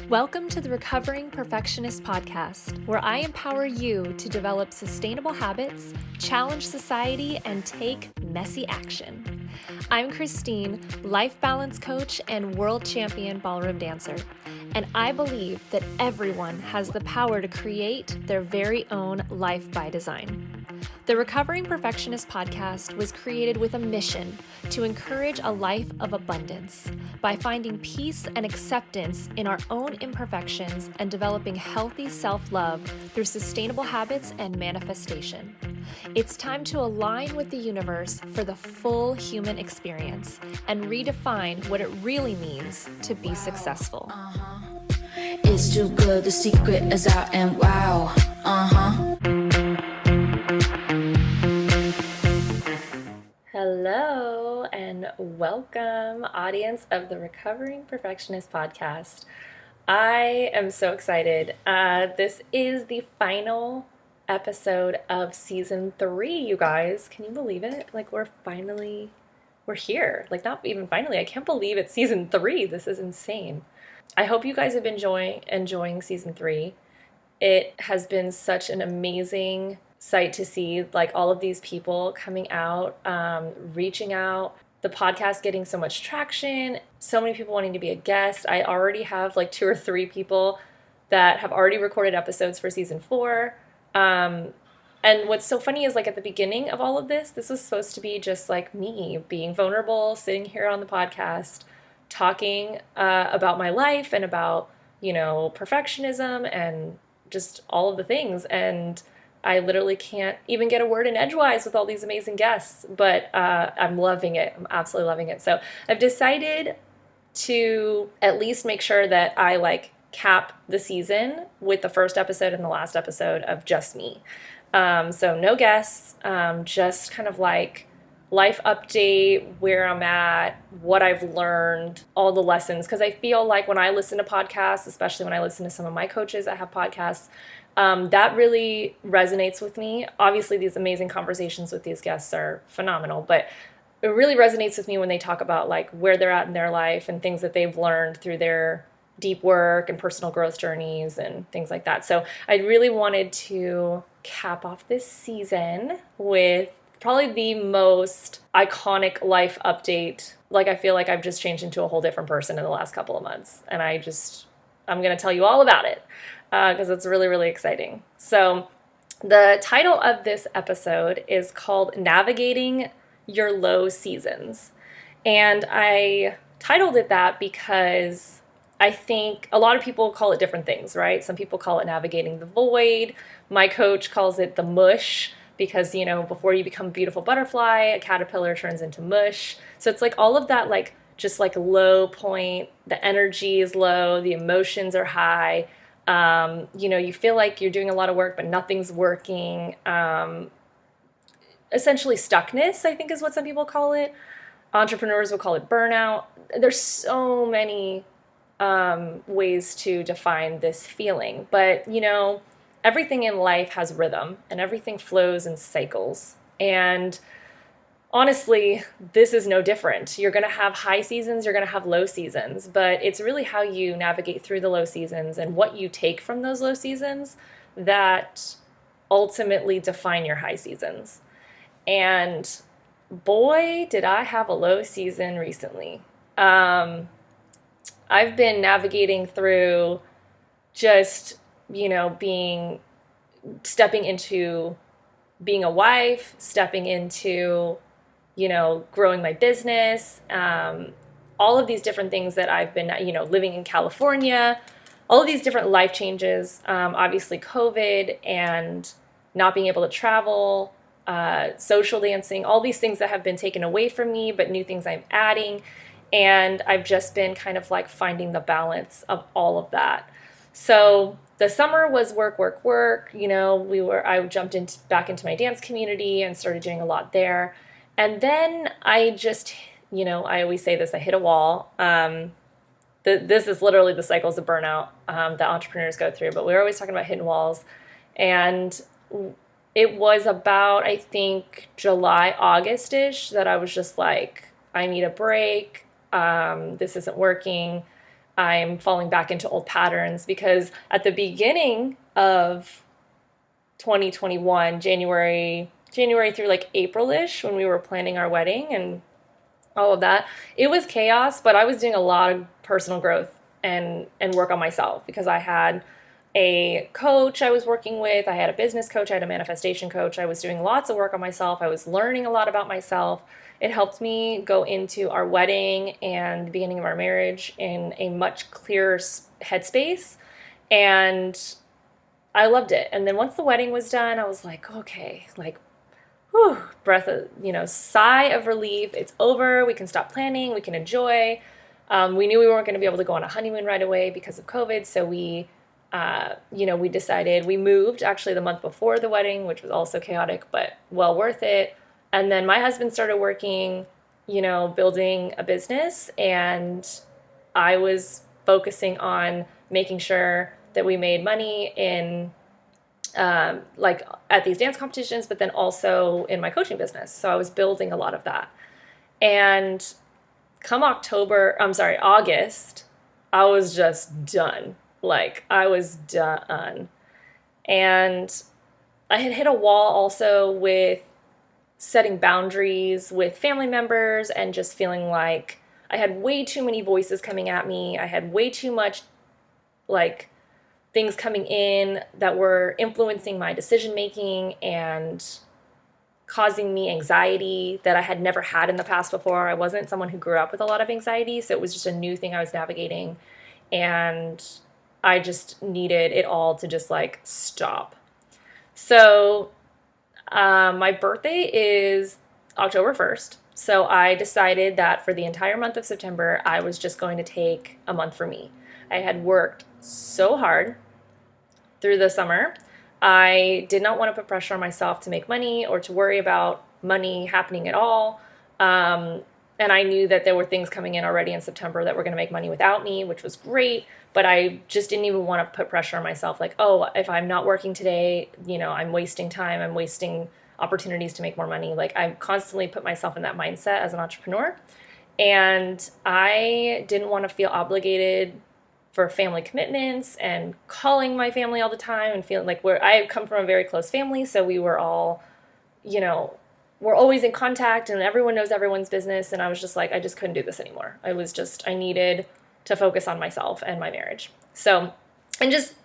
Welcome to the Recovering Perfectionist Podcast, where I empower you to develop sustainable habits, challenge society, and take messy action. I'm Christine, life balance coach and world champion ballroom dancer, and I believe that everyone has the power to create their very own life by design. The Recovering Perfectionist Podcast was created with a mission to encourage a life of abundance by finding peace and acceptance in our own imperfections and developing healthy self-love through sustainable habits and manifestation. It's time to align with the universe for the full human experience and redefine what it really means to be successful. It's too good, the secret is out and wow. Hello and welcome, audience of the Recovering Perfectionist Podcast. I am so excited. This is the final episode of season 3, you guys. Can you believe it? Like we're here. Like not even finally. I can't believe it's season 3. This is insane. I hope you guys have been enjoying season 3. It has been such an amazing sight to see, like all of these people coming out, reaching out, the podcast getting so much traction, so many people wanting to be a guest. I already have like 2 or 3 people that have already recorded episodes for season 4. And what's so funny is like at the beginning of all of this was supposed to be just like me being vulnerable, sitting here on the podcast, talking about my life and about, perfectionism and just all of the things. And I literally can't even get a word in edgewise with all these amazing guests, but I'm loving it. I'm absolutely loving it. So I've decided to at least make sure that I cap the season with the first episode and the last episode of just me. So no guests, just kind of like life update, where I'm at, what I've learned, all the lessons. Because I feel like when I listen to podcasts, especially when I listen to some of my coaches that have podcasts, that really resonates with me. Obviously, these amazing conversations with these guests are phenomenal, but it really resonates with me when they talk about like where they're at in their life and things that they've learned through their deep work and personal growth journeys and things like that. So I really wanted to cap off this season with probably the most iconic life update. Like I feel like I've just changed into a whole different person in the last couple of months. And I'm going to tell you all about it because it's really, really exciting. So the title of this episode is called Navigating Your Low Seasons. And I titled it that because I think a lot of people call it different things, right? Some people call it navigating the void. My coach calls it the mush because, before you become a beautiful butterfly, a caterpillar turns into mush. So it's like all of that, like just like low point, the energy is low, the emotions are high. You feel like you're doing a lot of work, but nothing's working. Essentially stuckness, I think is what some people call it. Entrepreneurs will call it burnout. There's so many ways to define this feeling, but everything in life has rhythm and everything flows in cycles. And honestly, this is no different. You're going to have high seasons, you're going to have low seasons, but it's really how you navigate through the low seasons and what you take from those low seasons that ultimately define your high seasons. And boy, did I have a low season recently. I've been navigating through just, stepping into being a wife, stepping into, growing my business, all of these different things that I've been, living in California, all of these different life changes, obviously COVID and not being able to travel, social dancing, all these things that have been taken away from me, but new things I'm adding. And I've just been kind of like finding the balance of all of that. So the summer was work. I jumped back into my dance community and started doing a lot there. And then I just, I always say this, I hit a wall. This is literally the cycles of burnout that entrepreneurs go through, but we're always talking about hitting walls. And it was about, I think, July, August-ish that I was just like, I need a break. This isn't working. I'm falling back into old patterns, because at the beginning of 2021, January through like April-ish, when we were planning our wedding and all of that, it was chaos, but I was doing a lot of personal growth and work on myself, because I had a coach I was working with, I had a business coach, I had a manifestation coach. I was doing lots of work on myself. I was learning a lot about myself. It helped me go into our wedding and the beginning of our marriage in a much clearer headspace, and I loved it. And then once the wedding was done, I was like, okay, like, whew, breath of, sigh of relief. It's over. We can stop planning. We can enjoy. We knew we weren't going to be able to go on a honeymoon right away because of COVID. So we decided, we moved actually the month before the wedding, which was also chaotic, but well worth it. And then my husband started working, building a business, and I was focusing on making sure that we made money in like at these dance competitions, but then also in my coaching business. So I was building a lot of that. And come August, I was just done. Like, I was done. And I had hit a wall also with setting boundaries with family members, and just feeling like I had way too many voices coming at me. I had way too much like things coming in that were influencing my decision making and causing me anxiety that I had never had in the past before. I wasn't someone who grew up with a lot of anxiety, so it was just a new thing I was navigating, and I just needed it all to just like stop. So my birthday is October 1st. So I decided that for the entire month of September, I was just going to take a month for me. I had worked so hard through the summer. I did not want to put pressure on myself to make money or to worry about money happening at all. And I knew that there were things coming in already in September that were going to make money without me, which was great. But I just didn't even want to put pressure on myself. Like, oh, if I'm not working today, I'm wasting time. I'm wasting opportunities to make more money. Like, I constantly put myself in that mindset as an entrepreneur. And I didn't want to feel obligated for family commitments and calling my family all the time and feeling like I come from a very close family. So we were all, we're always in contact, and everyone knows everyone's business. And I was just like, I just couldn't do this anymore. I needed to focus on myself and my marriage. So, and just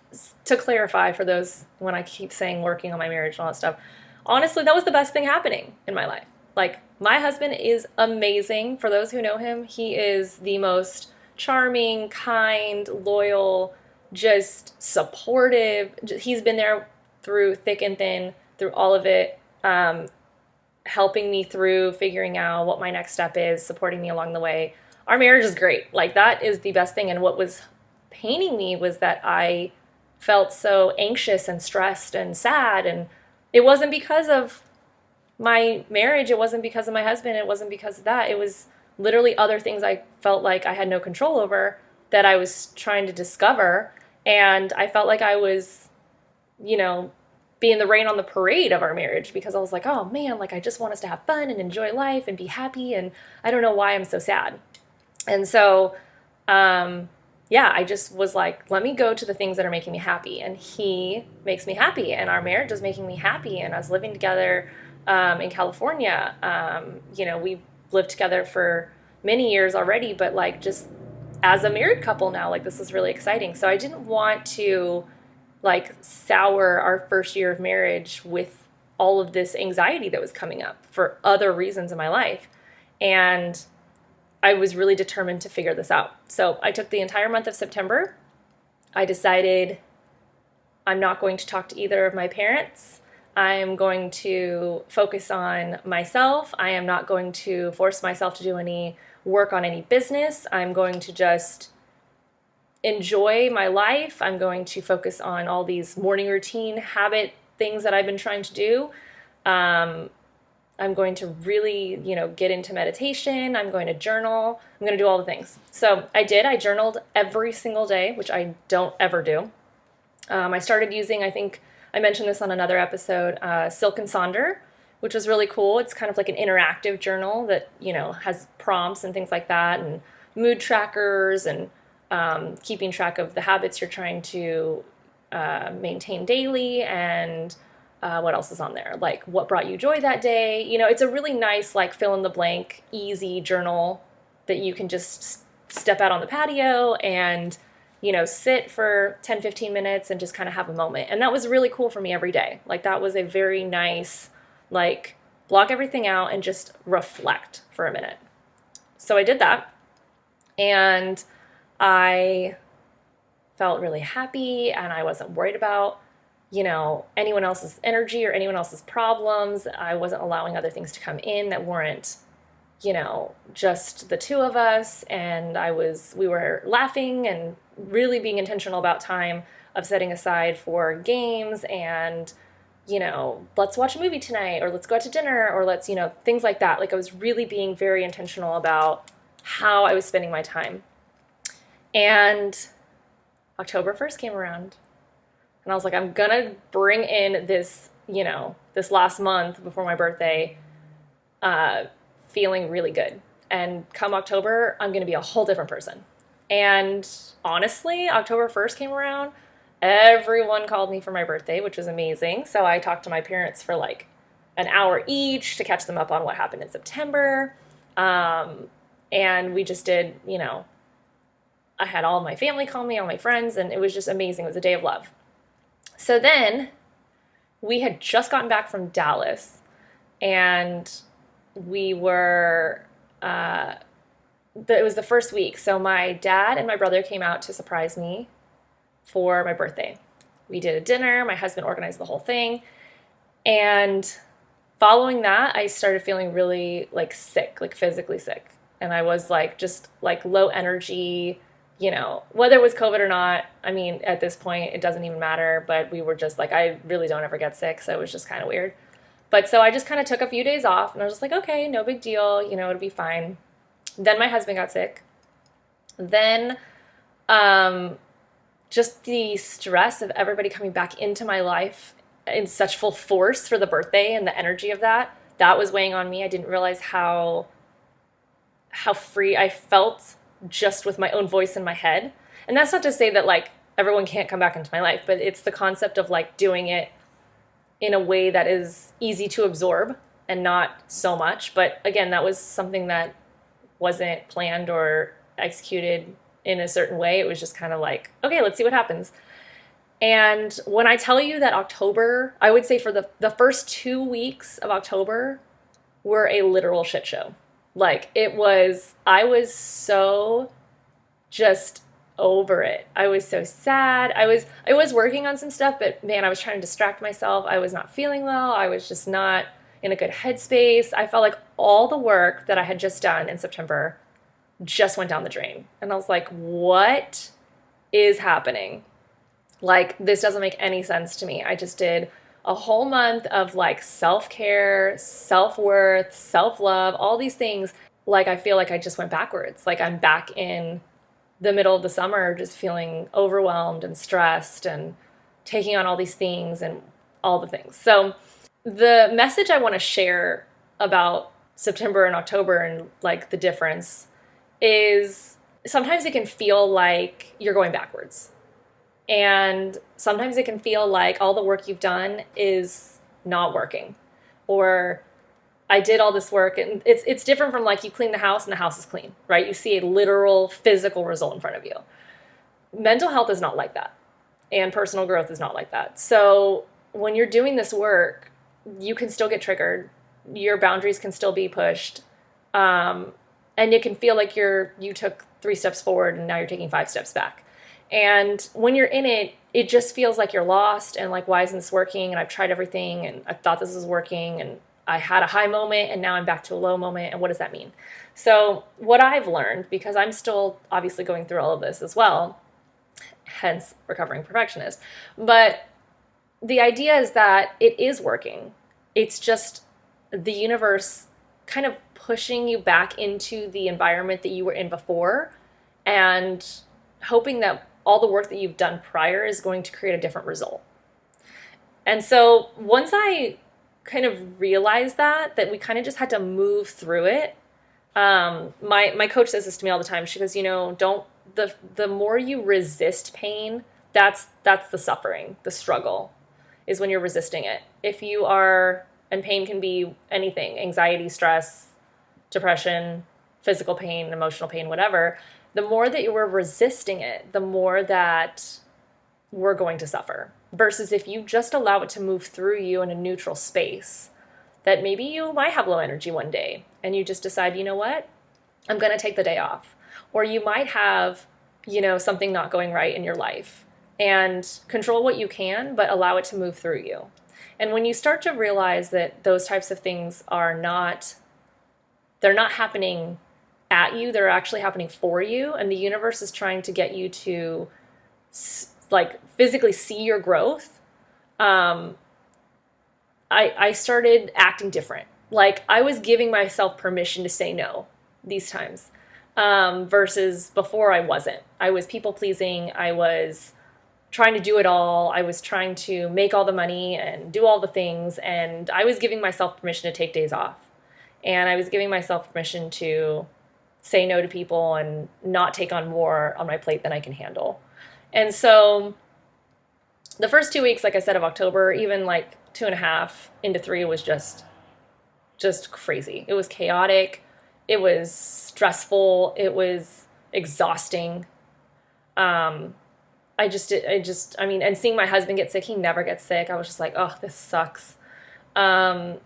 to clarify for those, when I keep saying working on my marriage and all that stuff, honestly, that was the best thing happening in my life. Like, my husband is amazing. For those who know him, he is the most charming, kind, loyal, just supportive. He's been there through thick and thin, through all of it, helping me through figuring out what my next step is, supporting me along the way. Our marriage is great. Like, that is the best thing. And what was paining me was that I felt so anxious and stressed and sad. And it wasn't because of my marriage. It wasn't because of my husband. It wasn't because of that. It was literally other things I felt like I had no control over that I was trying to discover. And I felt like I was, being the rain on the parade of our marriage, because I was like, oh man, like, I just want us to have fun and enjoy life and be happy. And I don't know why I'm so sad. And so, I just was like, let me go to the things that are making me happy. And he makes me happy, and our marriage is making me happy. And us living together in California, we lived together for many years already, but like, just as a married couple now, like, this is really exciting. So I didn't want to like sour our first year of marriage with all of this anxiety that was coming up for other reasons in my life. And I was really determined to figure this out. So I took the entire month of September. I decided I'm not going to talk to either of my parents. I'm going to focus on myself. I am not going to force myself to do any work on any business. I'm going to just enjoy my life. I'm going to focus on all these morning routine habit things that I've been trying to do. I'm going to really, get into meditation. I'm going to journal. I'm going to do all the things. So I journaled every single day, which I don't ever do. I started using, I think I mentioned this on another episode, Silk and Sonder, which was really cool. It's kind of like an interactive journal that, has prompts and things like that, and mood trackers, and keeping track of the habits you're trying to maintain daily, and what else is on there? Like what brought you joy that day? It's a really nice, like, fill in the blank, easy journal that you can just step out on the patio and, sit for 10, 15 minutes and just kind of have a moment. And that was really cool for me every day. Like, that was a very nice, like, block everything out and just reflect for a minute. So I did that, and I felt really happy, and I wasn't worried about, anyone else's energy or anyone else's problems. I wasn't allowing other things to come in that weren't, just the two of us. And we were laughing and really being intentional about time of setting aside for games and, let's watch a movie tonight, or let's go out to dinner, or let's, things like that. Like, I was really being very intentional about how I was spending my time. And October 1st came around, and I was like, I'm gonna bring in this, this last month before my birthday, feeling really good. And come October, I'm gonna be a whole different person. And honestly, October 1st came around, everyone called me for my birthday, which was amazing. So I talked to my parents for like an hour each to catch them up on what happened in September. And we just did, I had all of my family call me, all my friends, and it was just amazing. It was a day of love. So then we had just gotten back from Dallas, and we were, it was the first week. So my dad and my brother came out to surprise me for my birthday. We did a dinner. My husband organized the whole thing. And following that, I started feeling really like sick, like physically sick. And I was like, just like low energy, whether it was COVID or not. I mean, at this point, it doesn't even matter. But we were just like, I really don't ever get sick. So it was just kind of weird. But so I just kind of took a few days off, and I was just like, okay, no big deal. It'll be fine. Then my husband got sick. Then just the stress of everybody coming back into my life in such full force for the birthday, and the energy of that was weighing on me. I didn't realize how free I felt just with my own voice in my head. And that's not to say that like everyone can't come back into my life, but it's the concept of like doing it in a way that is easy to absorb and not so much. But again, that was something that wasn't planned or executed in a certain way. It was just kind of like, okay, let's see what happens. And when I tell you that October, I would say for the first 2 weeks of October were a literal shit show. Like, I was so just over it. I was so sad. I was working on some stuff, but man, I was trying to distract myself. I was not feeling well. I was just not in a good headspace. I felt like all the work that I had just done in September just went down the drain. And I was like, what is happening? Like, this doesn't make any sense to me. I just did a whole month of like self-care, self-worth, self-love, all these things. Like, I feel like I just went backwards. Like, I'm back in the middle of the summer just feeling overwhelmed and stressed and taking on all these things and all the things. So the message I want to share about September and October and like the difference is sometimes it can feel like you're going backwards. And sometimes it can feel like all the work you've done is not working. Or I did all this work, and it's different from like you clean the house and the house is clean, right? You see a literal physical result in front of you. Mental health is not like that. And personal growth is not like that. So when you're doing this work, you can still get triggered. Your boundaries can still be pushed. And it can feel like you took 3 steps forward and now you're taking 5 steps back. And when you're in it, it just feels like you're lost and like, why isn't this working? And I've tried everything and I thought this was working and I had a high moment and now I'm back to a low moment. And what does that mean? So what I've learned, because I'm still obviously going through all of this as well, hence Recovering Perfectionist, but the idea is that it is working. It's just the universe kind of pushing you back into the environment that you were in before and hoping that all the work that you've done prior is going to create a different result. And so once I kind of realized that we kind of just had to move through it. My coach says this to me all the time. She goes, don't the more you resist pain, that's the suffering, the struggle is when you're resisting it. If you are, and pain can be anything, anxiety, stress, depression, physical pain, emotional pain, whatever, the more that you were resisting it, the more that we're going to suffer. Versus if you just allow it to move through you in a neutral space, that maybe you might have low energy one day and you just decide, you know what, I'm going to take the day off. Or you might have, something not going right in your life, and control what you can, but allow it to move through you. And when you start to realize that those types of things they're not happening at you, they're actually happening for you, and the universe is trying to get you to physically see your growth, I started acting different. Like, I was giving myself permission to say no these times, versus before I wasn't. I was people pleasing. I was trying to do it all. I was trying to make all the money and do all the things. And I was giving myself permission to take days off. And I was giving myself permission to say no to people and not take on more on my plate than I can handle. And so the first 2 weeks, like I said, of October, even like 2.5 into 3, was just crazy. It was chaotic. It was stressful. It was exhausting. And seeing my husband get sick, he never gets sick. I was just like, oh, this sucks. And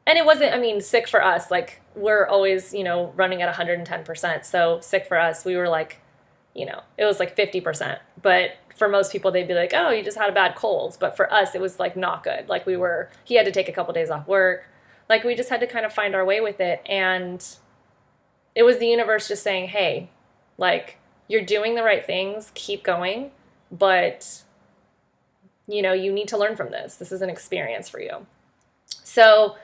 it wasn't, sick for us, like, we're always, running at 110%. So sick for us, we were like, it was like 50%. But for most people, they'd be like, oh, you just had a bad cold. But for us, it was like not good. Like, he had to take a couple days off work. Like, we just had to kind of find our way with it. And it was the universe just saying, hey, like, you're doing the right things, keep going. But, you need to learn from this. This is an experience for you. So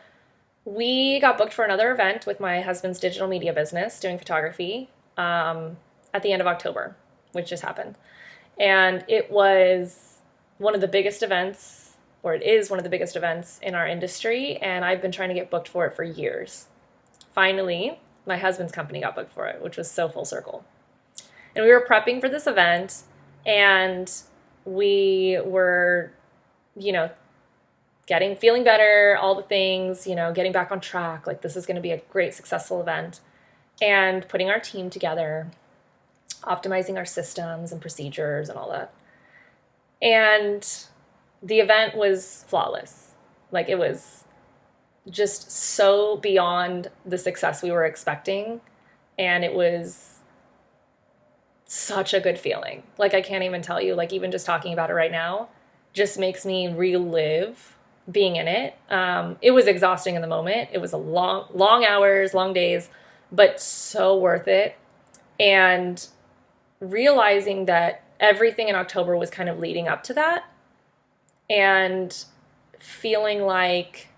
we got booked for another event with my husband's digital media business, doing photography, at the end of October, which just happened. And it was one of the biggest events, or it is one of the biggest events in our industry, and I've been trying to get booked for it for years. Finally, my husband's company got booked for it, which was so full circle. And we were prepping for this event, and we were, feeling better, all the things, getting back on track. Like, this is going to be a great, successful event. And putting our team together, optimizing our systems and procedures and all that. And the event was flawless. Like, it was just so beyond the success we were expecting. And it was such a good feeling. Like, I can't even tell you, like, even just talking about it right now just makes me relive being in it. It was exhausting in the moment. It was a long hours, long days, but so worth it. And realizing that everything in October was kind of leading up to that, and feeling like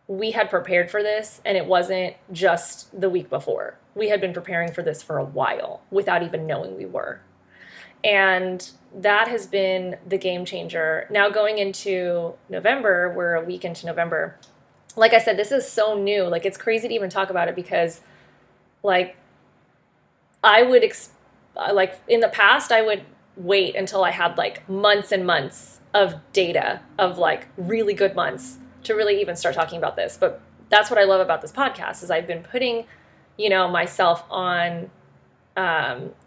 we had prepared for this, and it wasn't just the week before. We had been preparing for this for a while without even knowing we were. And that has been the game changer. Now, going into November, we're a week into November. Like I said, this is so new. Like, it's crazy to even talk about it, because, like, in the past, I would wait until I had like months and months of data, of like really good months, to really even start talking about this. But that's what I love about this podcast, is I've been putting, myself on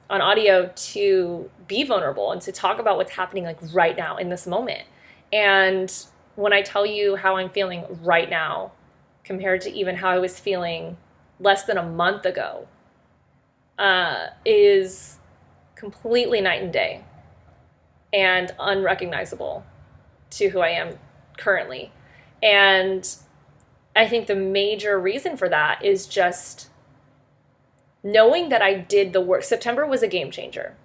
audio to be vulnerable and to talk about what's happening like right now in this moment. And when I tell you how I'm feeling right now compared to even how I was feeling less than a month ago, is completely night and day and unrecognizable to who I am currently. And I think the major reason for that is just knowing that I did the work. September was a game changer.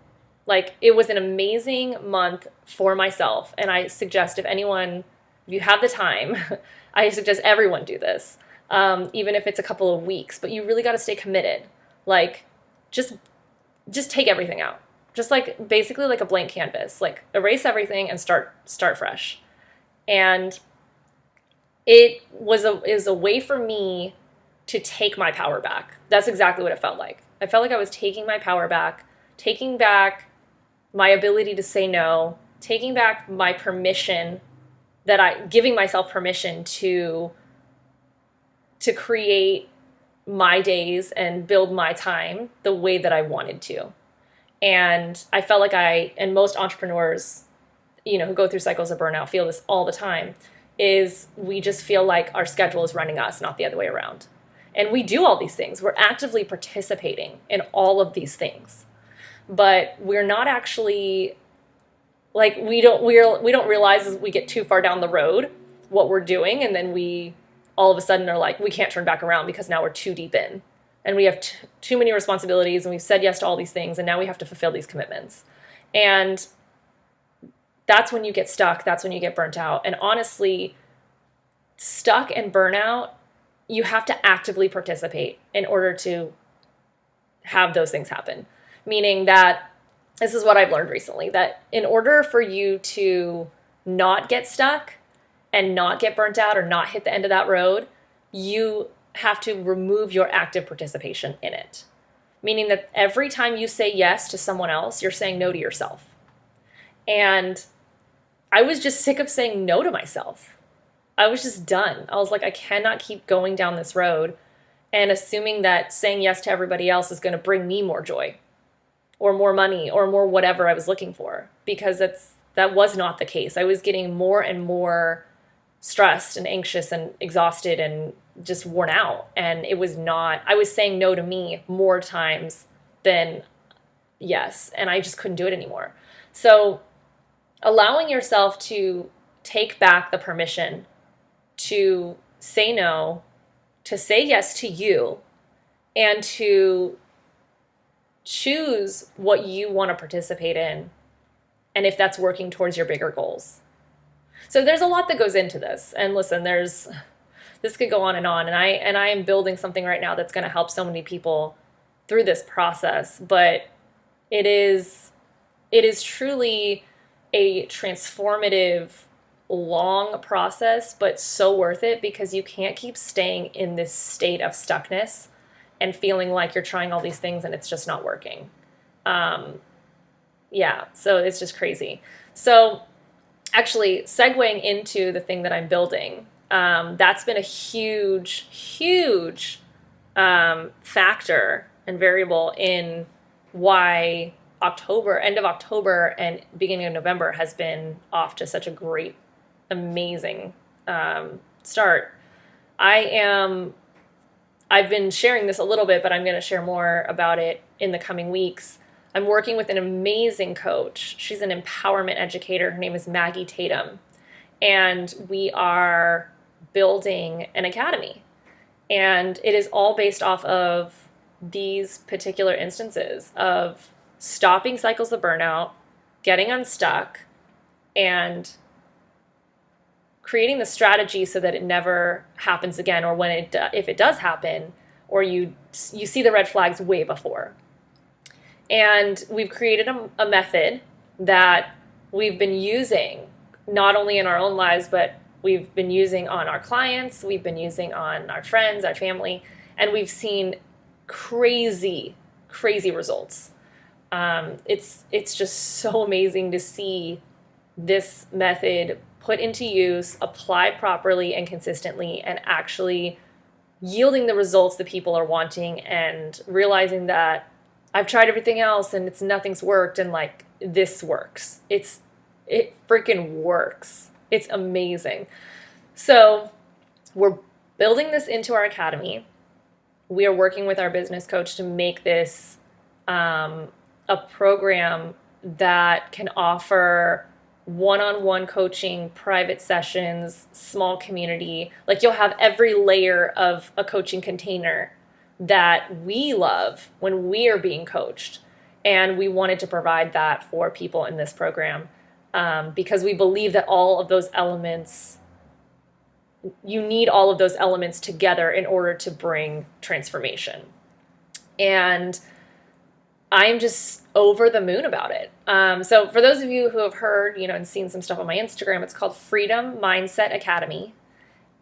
Like, it was an amazing month for myself. And I suggest if you have the time, I suggest everyone do this, even if it's a couple of weeks. But you really got to stay committed. Like, just take everything out. Just like basically like a blank canvas. Like, erase everything and start fresh. And it is a way for me to take my power back. That's exactly what it felt like. I felt like I was taking my power back. taking back my ability to say no, taking back my permission, giving myself permission to create my days and build my time the way that I wanted to. And I felt like and most entrepreneurs, who go through cycles of burnout feel this all the time, is we just feel like our schedule is running us, not the other way around. And we do all these things. We're actively participating in all of these things. But we're not actually, like, we don't realize as we get too far down the road what we're doing, and then we all of a sudden are like, we can't turn back around because now we're too deep in. And we have too many responsibilities, and we've said yes to all these things, and now we have to fulfill these commitments. And that's when you get stuck. That's when you get burnt out. And honestly, stuck and burnout, you have to actively participate in order to have those things happen. Meaning that, this is what I've learned recently, that in order for you to not get stuck and not get burnt out or not hit the end of that road, you have to remove your active participation in it. Meaning that every time you say yes to someone else, you're saying no to yourself. And I was just sick of saying no to myself. I was just done. I was like, I cannot keep going down this road and assuming that saying yes to everybody else is going to bring me more joy or more money or more whatever I was looking for, because that was not the case. I was getting more and more stressed and anxious and exhausted and just worn out. And it was not, I was saying no to me more times than yes. And I just couldn't do it anymore. So allowing yourself to take back the permission to say no, to say yes to you, and to choose what you want to participate in, and if that's working towards your bigger goals. So there's a lot that goes into this. And listen, this could go on, and I am building something right now that's going to help so many people through this process, but it is truly a transformative, long process, but so worth it, because you can't keep staying in this state of stuckness and feeling like you're trying all these things and it's just not working. So it's just crazy. So actually, segueing into the thing that I'm building, that's been a huge, huge factor and variable in why end of October and beginning of November has been off to such a great, amazing start. I've been sharing this a little bit, but I'm going to share more about it in the coming weeks. I'm working with an amazing coach. She's an empowerment educator. Her name is Maggie Tatum. And we are building an academy. And it is all based off of these particular instances of stopping cycles of burnout, getting unstuck, and creating the strategy so that it never happens again, or if it does happen, or you see the red flags way before. And we've created a method that we've been using not only in our own lives, but we've been using on our clients, we've been using on our friends, our family, and we've seen crazy, crazy results. It's just so amazing to see this method put into use, applied properly and consistently, and actually yielding the results that people are wanting, and realizing that I've tried everything else and nothing's worked, and like, this works. It freaking works. It's amazing. So we're building this into our academy. We are working with our business coach to make this a program that can offer one-on-one coaching, private sessions, small community. Like, you'll have every layer of a coaching container that we love when we are being coached. And we wanted to provide that for people in this program because we believe that all of those elements, you need all of those elements together in order to bring transformation. And I'm just over the moon about it. So for those of you who have heard, and seen some stuff on my Instagram, it's called Freedom Mindset Academy.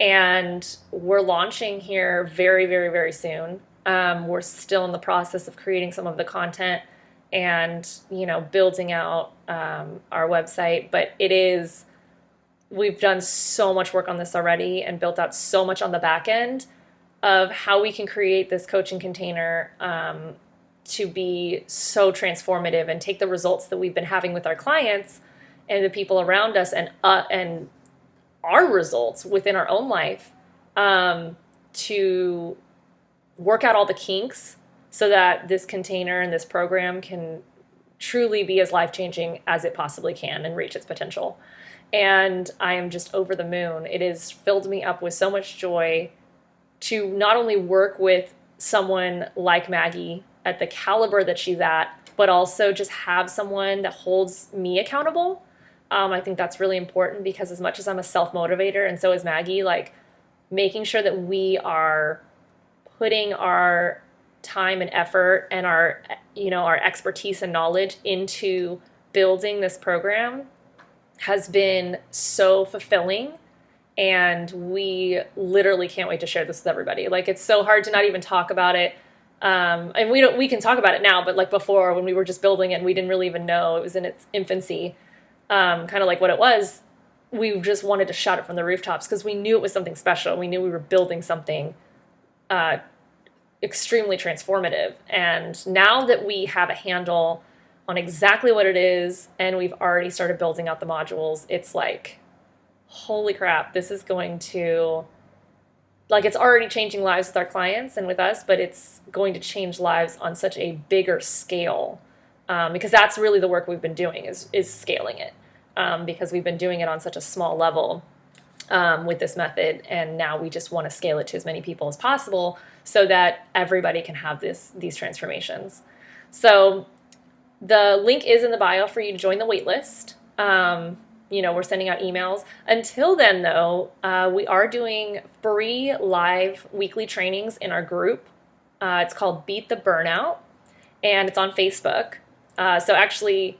And we're launching here very, very, very soon. We're still in the process of creating some of the content and, building out our website. But we've done so much work on this already and built out so much on the back end of how we can create this coaching container to be so transformative and take the results that we've been having with our clients and the people around us and our results within our own life, to work out all the kinks so that this container and this program can truly be as life-changing as it possibly can and reach its potential. And I am just over the moon. It has filled me up with so much joy to not only work with someone like Maggie at the caliber that she's at, but also just have someone that holds me accountable. I think that's really important, because as much as I'm a self-motivator, and so is Maggie, like making sure that we are putting our time and effort and our expertise and knowledge into building this program has been so fulfilling. And we literally can't wait to share this with everybody. Like, it's so hard to not even talk about it. And we can talk about it now, but like before, when we were just building it and we didn't really even know it was in its infancy, kind of like what it was, we just wanted to shout it from the rooftops because we knew it was something special. We knew we were building something extremely transformative. And now that we have a handle on exactly what it is, and we've already started building out the modules, it's like, holy crap, this is going to, like, it's already changing lives with our clients and with us, but it's going to change lives on such a bigger scale, because that's really the work we've been doing is scaling it, because we've been doing it on such a small level with this method, and now we just want to scale it to as many people as possible so that everybody can have these transformations. So the link is in the bio for you to join the waitlist. We're sending out emails. Until then, though, we are doing free live weekly trainings in our group. It's called Beat the Burnout, and it's on Facebook. So actually,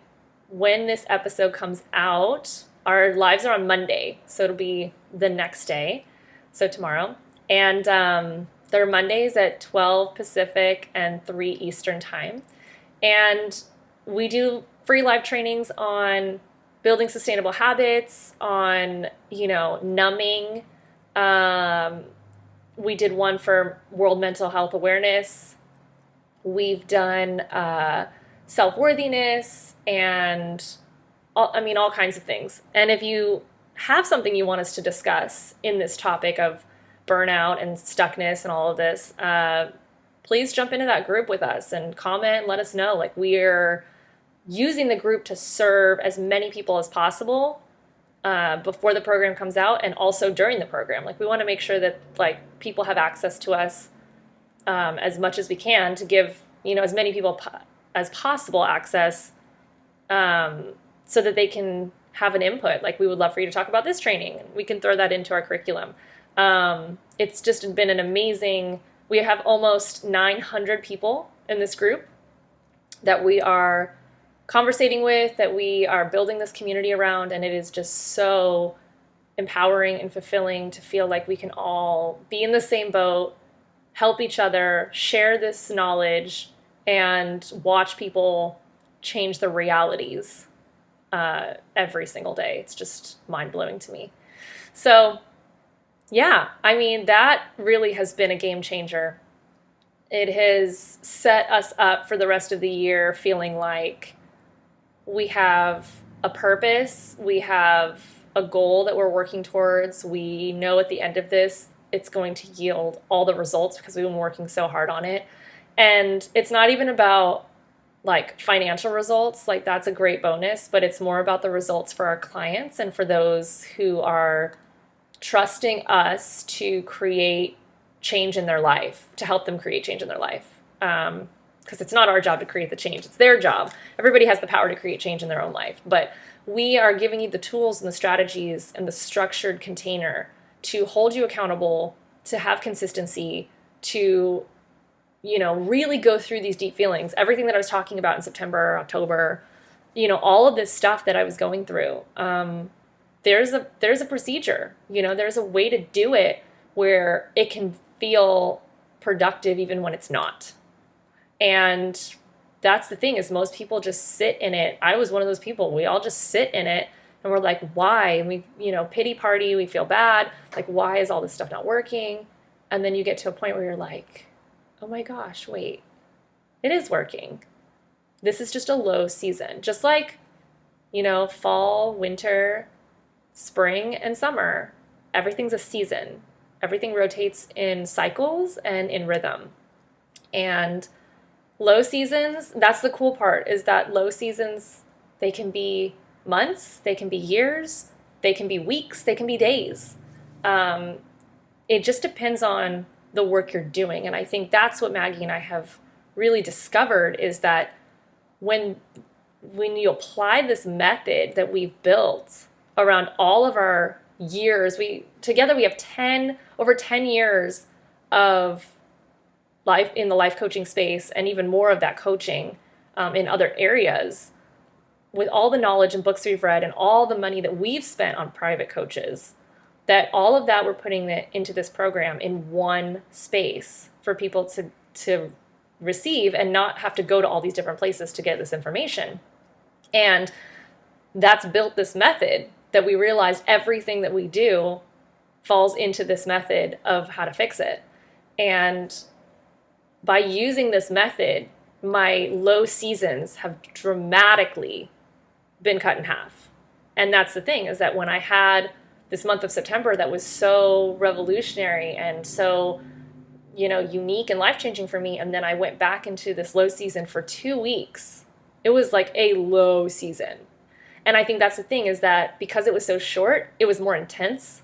when this episode comes out, our lives are on Monday, so it'll be the next day, so tomorrow. And they're Mondays at 12 Pacific and 3 Eastern time. And we do free live trainings on building sustainable habits, on, numbing. We did one for World Mental Health Awareness. We've done self-worthiness and all kinds of things. And if you have something you want us to discuss in this topic of burnout and stuckness and all of this, please jump into that group with us and comment and let us know. Like, we're using the group to serve as many people as possible before the program comes out, and also during the program. Like, we want to make sure that people have access to us as much as we can to give as many people as possible access, so that they can have an input. Like, we would love for you to talk about this training. We can throw that into our curriculum. It's just been an amazing. We have almost 900 people in this group that we are conversating with, that we are building this community around, and it is just so empowering and fulfilling to feel like we can all be in the same boat, help each other, share this knowledge, and watch people change their realities every single day. It's just mind-blowing to me. So yeah, that really has been a game changer. It has set us up for the rest of the year feeling like we have a purpose, we have a goal that we're working towards. We know at the end of this, it's going to yield all the results because we've been working so hard on it. And it's not even about financial results, that's a great bonus, but it's more about the results for our clients and for those who are trusting us to create change in their life, to help them create change in their life. Because it's not our job to create the change, it's their job. Everybody has the power to create change in their own life, but we are giving you the tools and the strategies and the structured container to hold you accountable, to have consistency, to really go through these deep feelings. Everything that I was talking about in September, October, all of this stuff that I was going through. There's a procedure, there's a way to do it where it can feel productive even when it's not. And that's the thing, is most people just sit in it. I was one of those people. We all just sit in it and we're like, why? And we, pity party, we feel bad. Like, why is all this stuff not working? And then you get to a point where you're like, oh my gosh, wait, it is working. This is just a low season. Just like, fall, winter, spring, and summer. Everything's a season. Everything rotates in cycles and in rhythm. And low seasons, that's the cool part, is that low seasons, they can be months, they can be years, they can be weeks, they can be days. It just depends on the work you're doing. And I think that's what Maggie and I have really discovered, is that when you apply this method that we've built around all of our years, we have over 10 years of life in the life coaching space, and even more of that coaching in other areas, with all the knowledge and books we've read and all the money that we've spent on private coaches, that all of that we're putting into this program in one space for people to receive and not have to go to all these different places to get this information. And that's built this method that we realized everything that we do falls into this method of how to fix it. And by using this method, my low seasons have dramatically been cut in half. And that's the thing, is that when I had this month of September that was so revolutionary and so, unique and life-changing for me, and then I went back into this low season for 2 weeks, it was like a low season. And I think that's the thing, is that because it was so short, it was more intense,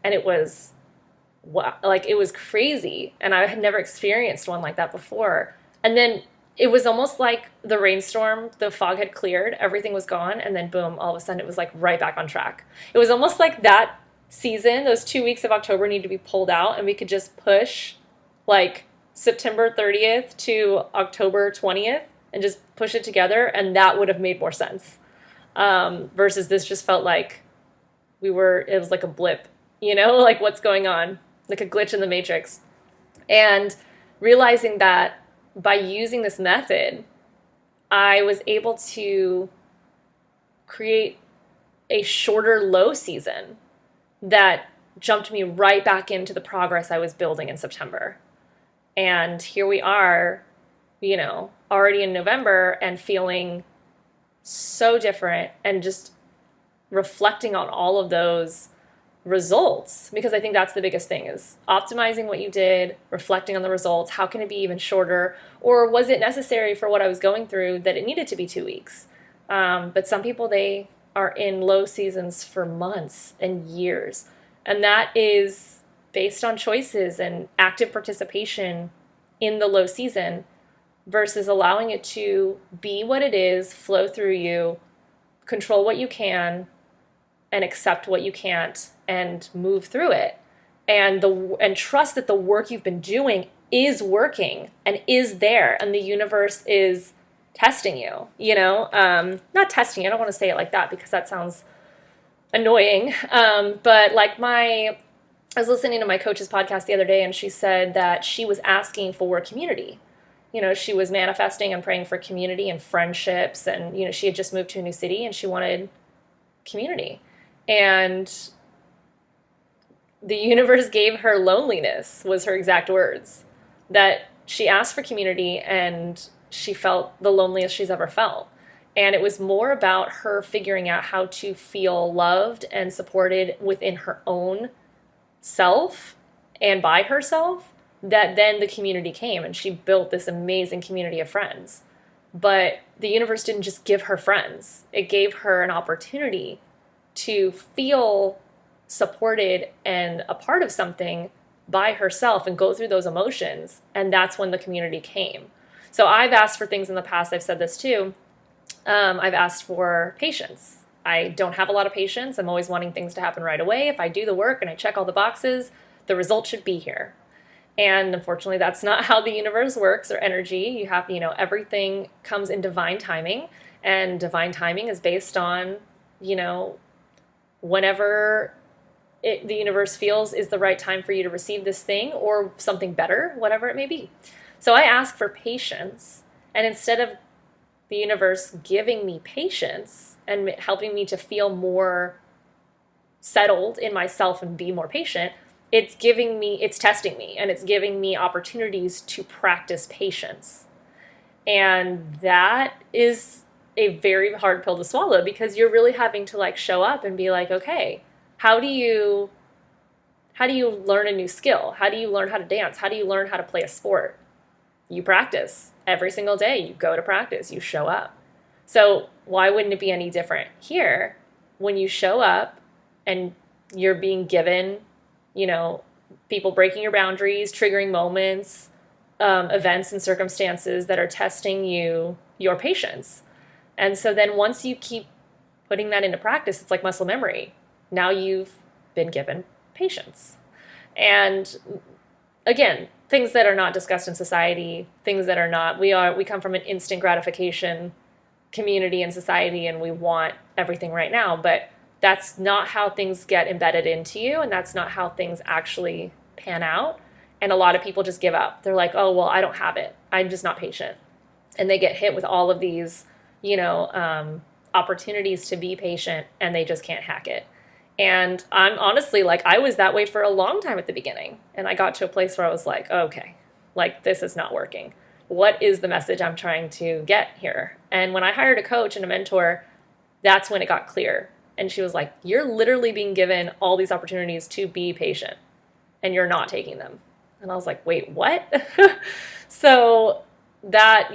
and it was crazy. And I had never experienced one like that before. And then it was almost like the rainstorm, the fog had cleared, everything was gone, and then boom, all of a sudden it was like right back on track. It was almost like that season, those 2 weeks of October, need to be pulled out, and we could just push like September 30th to October 20th and just push it together, and that would have made more sense. Versus this just felt like it was like a blip, like what's going on, like a glitch in the matrix. And realizing that by using this method, I was able to create a shorter low season that jumped me right back into the progress I was building in September. And here we are, already in November, and feeling so different, and just reflecting on all of those results, because I think that's the biggest thing, is optimizing what you did, reflecting on the results. How can it be even shorter? Or was it necessary for what I was going through that it needed to be 2 weeks? But some people, they are in low seasons for months and years. And that is based on choices and active participation in the low season, versus allowing it to be what it is, flow through you, control what you can, and accept what you can't, and move through it. And trust that the work you've been doing is working and is there, and the universe is testing you, not testing, I don't want to say it like that because that sounds annoying. But like I was listening to my coach's podcast the other day, and she said that she was asking for community. She was manifesting and praying for community and friendships, and, she had just moved to a new city and she wanted community. And the universe gave her loneliness, was her exact words, that she asked for community and she felt the loneliest she's ever felt. And it was more about her figuring out how to feel loved and supported within her own self and by herself, that then the community came, and she built this amazing community of friends. But the universe didn't just give her friends. It gave her an opportunity to feel supported and a part of something by herself and go through those emotions. And that's when the community came. So I've asked for things in the past. I've said this too. I've asked for patience. I don't have a lot of patience. I'm always wanting things to happen right away. If I do the work and I check all the boxes, the result should be here. And unfortunately, that's not how the universe works, or energy. You have, everything comes in divine timing, and divine timing is based on, whenever the universe feels is the right time for you to receive this thing or something better, whatever it may be. So I ask for patience, and instead of the universe giving me patience and helping me to feel more settled in myself and be more patient, it's testing me, and it's giving me opportunities to practice patience. And that is a very hard pill to swallow, because you're really having to like show up and be like, okay, how do you learn a new skill? How do you learn how to dance? How do you learn how to play a sport? You practice every single day. You go to practice, you show up. So why wouldn't it be any different here when you show up and you're being given, people breaking your boundaries, triggering moments, events and circumstances that are testing your patience. And so then once you keep putting that into practice, it's like muscle memory. Now you've been given patience. And again, things that are not discussed in society, things that are not, we come from an instant gratification community and society, and we want everything right now, but that's not how things get embedded into you, and that's not how things actually pan out. And a lot of people just give up. They're like, oh, well, I don't have it. I'm just not patient. And they get hit with all of these, opportunities to be patient, and they just can't hack it. And I'm honestly, like, I was that way for a long time at the beginning. And I got to a place where I was like, okay, like, this is not working. What is the message I'm trying to get here? And when I hired a coach and a mentor, that's when it got clear. And she was like, you're literally being given all these opportunities to be patient, and you're not taking them. And I was like, wait, what? So that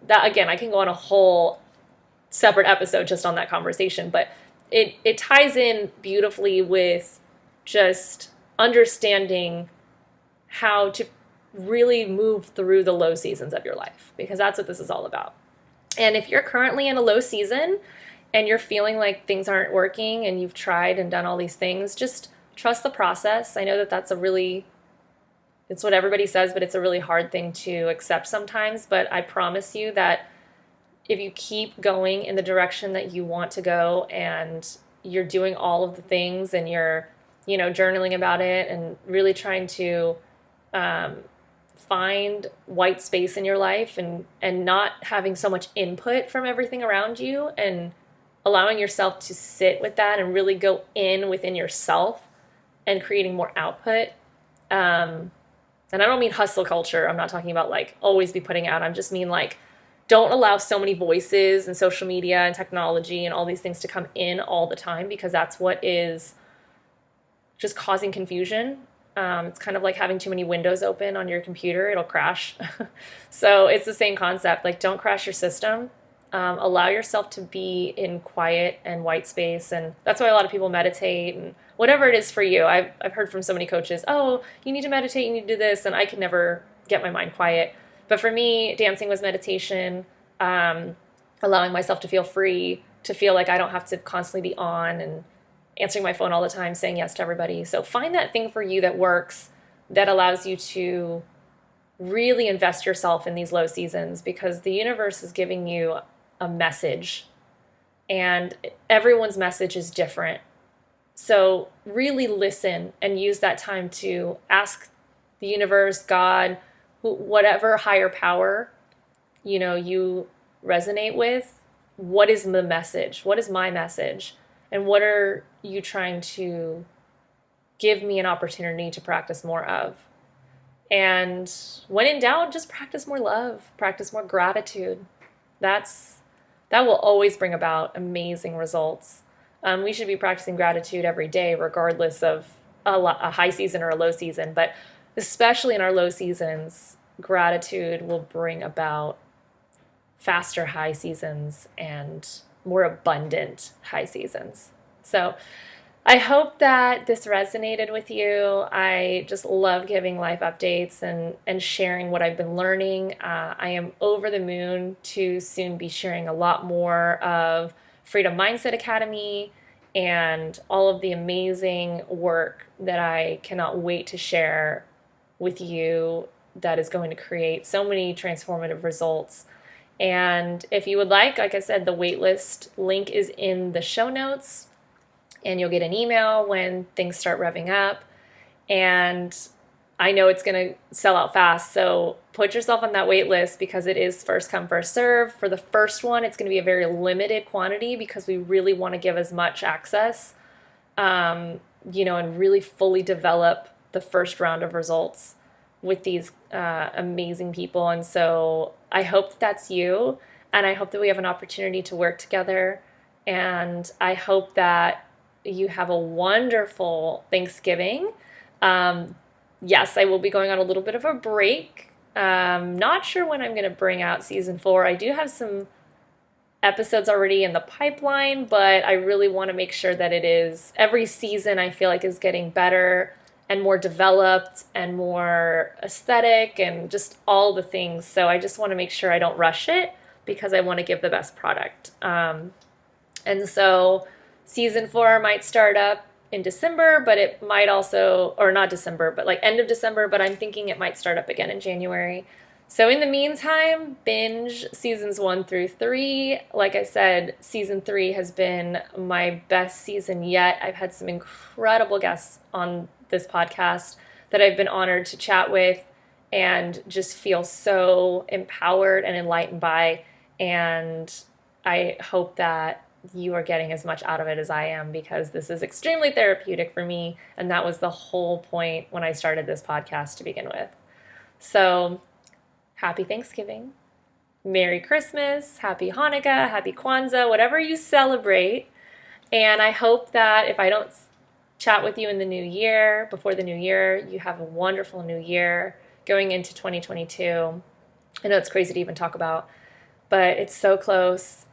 again, I can go on a whole separate episode just on that conversation, but it ties in beautifully with just understanding how to really move through the low seasons of your life, because that's what this is all about. And if you're currently in a low season and you're feeling like things aren't working and you've tried and done all these things, just trust the process. I know that it's what everybody says, but it's a really hard thing to accept sometimes. But I promise you that if you keep going in the direction that you want to go, and you're doing all of the things, and you're, journaling about it and really trying to find white space in your life, and not having so much input from everything around you, and allowing yourself to sit with that and really go within yourself and creating more output. And I don't mean hustle culture. I'm not talking about like always be putting out. I just mean like, don't allow so many voices and social media and technology and all these things to come in all the time, because that's what is just causing confusion. It's kind of like having too many windows open on your computer. It'll crash. So it's the same concept. Like, don't crash your system. Allow yourself to be in quiet and white space. And that's why a lot of people meditate, and whatever it is for you. I've heard from so many coaches, oh, you need to meditate, you need to do this. And I could never get my mind quiet. But for me, dancing was meditation, allowing myself to feel free, to feel like I don't have to constantly be on and answering my phone all the time, saying yes to everybody. So find that thing for you that works, that allows you to really invest yourself in these low seasons, because the universe is giving you a message, and everyone's message is different. So really listen and use that time to ask the universe, God, whatever higher power, you resonate with, what is the message? What is my message? And what are you trying to give me an opportunity to practice more of? And when in doubt, just practice more love, practice more gratitude. That will always bring about amazing results. We should be practicing gratitude every day, regardless of a high season or a low season. But especially in our low seasons, gratitude will bring about faster high seasons and more abundant high seasons. So I hope that this resonated with you. I just love giving life updates and sharing what I've been learning. I am over the moon to soon be sharing a lot more of Freedom Mindset Academy and all of the amazing work that I cannot wait to share with you, that is going to create so many transformative results. And if you would like I said, the waitlist link is in the show notes, and you'll get an email when things start revving up. And I know it's going to sell out fast. So put yourself on that wait list because it is first come, first serve. For the first one, it's going to be a very limited quantity because we really want to give as much access, and really fully develop the first round of results with these amazing people. And so I hope that's you. And I hope that we have an opportunity to work together. And I hope that you have a wonderful Thanksgiving. Yes, I will be going on a little bit of a break. Not sure when I'm going to bring out season 4. I do have some episodes already in the pipeline, but I really want to make sure that it is every season I feel like is getting better and more developed and more aesthetic and just all the things. So I just want to make sure I don't rush it because I want to give the best product. And so season 4 might start up in December, but it might also, or not December, but like end of December, but I'm thinking it might start up again in January. So in the meantime, binge seasons 1 through 3. Like I said, season 3 has been my best season yet. I've had some incredible guests on this podcast that I've been honored to chat with and just feel so empowered and enlightened by. And I hope that you are getting as much out of it as I am because this is extremely therapeutic for me. And that was the whole point when I started this podcast to begin with. So happy Thanksgiving, Merry Christmas, Happy Hanukkah, Happy Kwanzaa, whatever you celebrate. And I hope that if I don't chat with you in the new year, before the new year, you have a wonderful new year going into 2022. I know it's crazy to even talk about, but it's so close.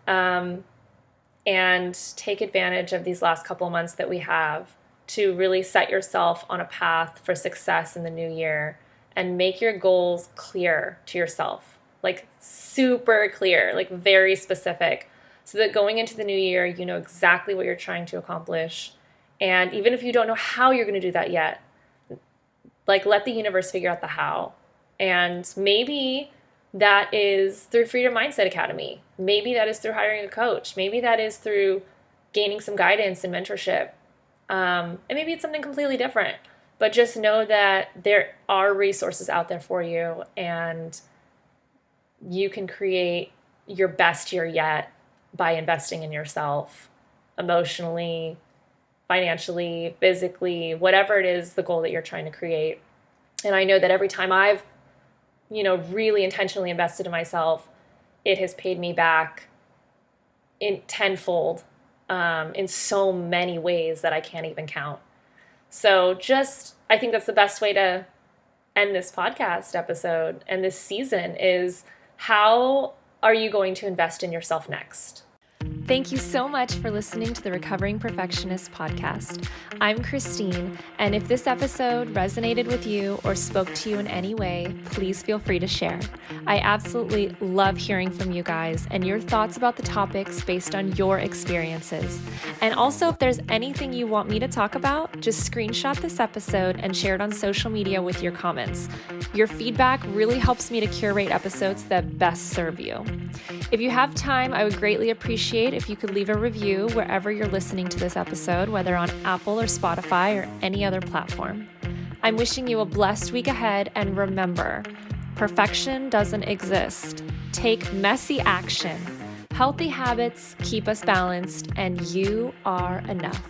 And take advantage of these last couple of months that we have to really set yourself on a path for success in the new year and make your goals clear to yourself, like super clear, like very specific, so that going into the new year, you know exactly what you're trying to accomplish. And even if you don't know how you're going to do that yet, like let the universe figure out the how. And maybe that is through Freedom Mindset Academy. Maybe that is through hiring a coach. Maybe that is through gaining some guidance and mentorship. And maybe it's something completely different. But just know that there are resources out there for you, and you can create your best year yet by investing in yourself emotionally, financially, physically, whatever it is, the goal that you're trying to create. And I know that every time I've really intentionally invested in myself, it has paid me back in tenfold, in so many ways that I can't even count. So I think that's the best way to end this podcast episode and this season is, how are you going to invest in yourself next? Thank you so much for listening to the Recovering Perfectionist Podcast. I'm Christine, and if this episode resonated with you or spoke to you in any way, please feel free to share. I absolutely love hearing from you guys and your thoughts about the topics based on your experiences. And also, if there's anything you want me to talk about, just screenshot this episode and share it on social media with your comments. Your feedback really helps me to curate episodes that best serve you. If you have time, I would greatly appreciate if you could leave a review wherever you're listening to this episode, whether on Apple or Spotify or any other platform. I'm wishing you a blessed week ahead, and remember, perfection doesn't exist. Take messy action. Healthy habits keep us balanced, and you are enough.